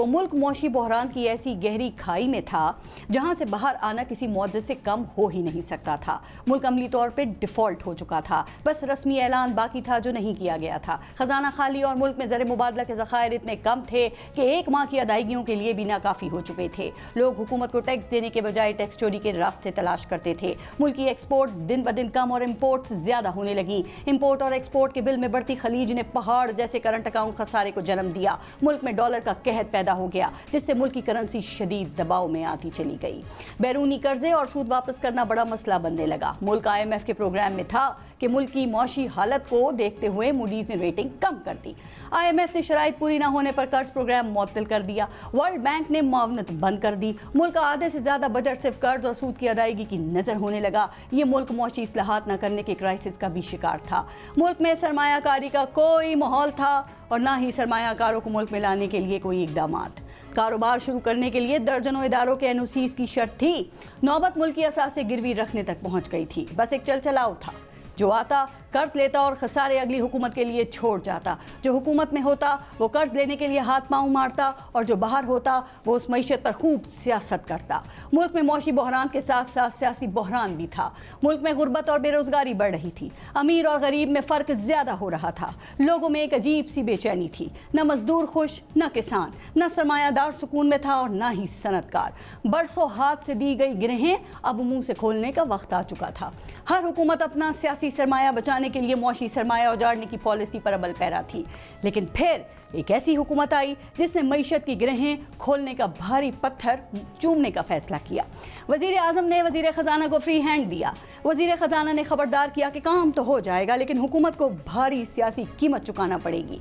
وہ ملک معاشی بحران کی ایسی گہری کھائی میں تھا جہاں سے باہر آنا کسی معجزے سے کم ہو ہی نہیں سکتا تھا۔ ملک عملی طور پہ ڈیفالٹ ہو چکا تھا، بس رسمی اعلان باقی تھا جو نہیں کیا گیا تھا۔ خزانہ خالی اور ملک میں زر مبادلہ کے ذخائر اتنے کم تھے کہ ایک ماہ کی ادائیگیوں کے لیے بھی ناکافی ہو چکے تھے۔ لوگ حکومت کو ٹیکس دینے کے بجائے ٹیکس چوری کے راستے تلاش کرتے تھے۔ ملکی ایکسپورٹس دن بدن کم اور امپورٹس زیادہ ہونے لگیں۔ امپورٹ اور ایکسپورٹ کے بل میں بڑھتی خلیج نے پہاڑ جیسے کرنٹ اکاؤنٹ خسارے کو جنم دیا۔ ملک میں ڈالر کا قحط پیدا ہو گیا جس سے ملک کی کرنسی شدید دباؤ میں آتی چلی گئی۔ بیرونی قرضے اور سود واپس کرنا بڑا مسئلہ بننے لگا۔ ملک IMF کے پروگرام میں تھا کہ ملک کی معاشی حالت کو دیکھتے ہوئے موڈیز نے ریٹنگ کم کر دی۔ IMF نے شرائط پوری نہ ہونے پر قرض پروگرام معطل کر دیا۔ ورلڈ بینک نے معاونت بند کر دی۔ ملک کا آدھے سے زیادہ بجٹ صرف قرض اور سود کی ادائیگی کی نظر ہونے لگا۔ یہ ملک معاشی اصلاحات نہ کرنے کے کرائسس کا بھی شکار تھا۔ ملک میں سرمایہ کاری کا کوئی ماحول تھا اور نہ ہی سرمایہ کاروں کو ملک میں لانے کے لیے کوئی اقدامات۔ کاروبار شروع کرنے کے لیے درجنوں اداروں کے NOCs کی شرط تھی۔ نوبت ملک کی اثاثے گروی رکھنے تک پہنچ گئی تھی۔ بس ایک چل چلاؤ تھا، جو آتا قرض لیتا اور خسارے اگلی حکومت کے لیے چھوڑ جاتا۔ جو حکومت میں ہوتا وہ قرض لینے کے لیے ہاتھ پاؤں مارتا اور جو باہر ہوتا وہ اس معیشت پر خوب سیاست کرتا۔ ملک میں معاشی بحران کے ساتھ ساتھ سیاسی بحران بھی تھا۔ ملک میں غربت اور بے روزگاری بڑھ رہی تھی۔ امیر اور غریب میں فرق زیادہ ہو رہا تھا۔ لوگوں میں ایک عجیب سی بے چینی تھی۔ نہ مزدور خوش، نہ کسان، نہ سرمایہ دار سکون میں تھا اور نہ ہی صنعت کار۔ برسوں ہاتھ سے دی گئی گرہیں اب منہ سے کھولنے کا وقت آ چکا تھا۔ ہر حکومت اپنا سیاسی سرمایہ بچانے کے لیے معاشی سرمایہ اجاڑنے کی پالیسی پر عمل پیرا تھی، لیکن پھر ایک ایسی حکومت آئی جس نے معیشت کی گرہیں کھولنے کا بھاری پتھر چومنے کا فیصلہ کیا۔ وزیر اعظم نے وزیر خزانہ کو فری ہینڈ دیا۔ وزیر خزانہ نے خبردار کیا کہ کام تو ہو جائے گا لیکن حکومت کو بھاری سیاسی قیمت چکانا پڑے گی۔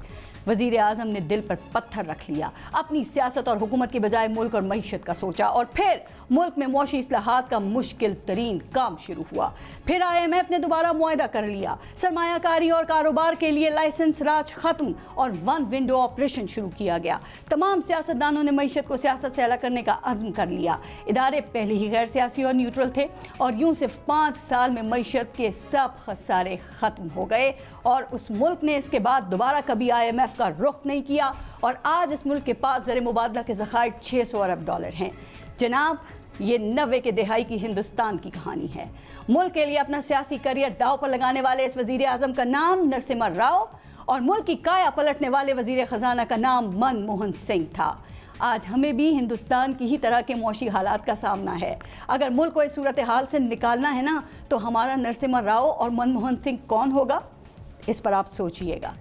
وزیر اعظم نے دل پر پتھر رکھ لیا، اپنی سیاست اور حکومت کے بجائے ملک اور معیشت کا سوچا، اور پھر ملک میں معاشی اصلاحات کا مشکل ترین کام شروع ہوا۔ پھر IMF نے دوبارہ معاہدہ کر لیا۔ سرمایہ کاری اور کاروبار کے لیے لائسنس راج ختم اور ون ونڈو آپریشن شروع کیا گیا۔ تمام سیاستدانوں نے معیشت کو سیاست سے الگ کرنے کا عزم کر لیا۔ ادارے پہلے ہی غیر سیاسی اور نیوٹرل تھے اور یوں صرف 5 سال میں معیشت کے سب خسارے ختم ہو گئے اور اس ملک نے اس کے بعد دوبارہ کبھی IMF کا رخ نہیں کیا، اور آج اس ملک کے پاس زر مبادلہ کے ذخائر 600 ارب ڈالر ہیں۔ جناب، یہ 90 کے دہائی کی ہندوستان کی کہانی ہے۔ ملک کے لیے اپنا سیاسی کریئر داؤ پر لگانے والے اس وزیر اعظم کا نام نرسمہا راؤ اور ملک کی کایا پلٹنے والے وزیر خزانہ کا نام منموہن سنگھ تھا۔ آج ہمیں بھی ہندوستان کی ہی طرح کے معاشی حالات کا سامنا ہے۔ اگر ملک کو اس صورتحال سے نکالنا ہے نا، تو ہمارا نرسمہا راؤ اور منموہن سنگھ کون ہوگا؟ اس پر آپ سوچئے گا۔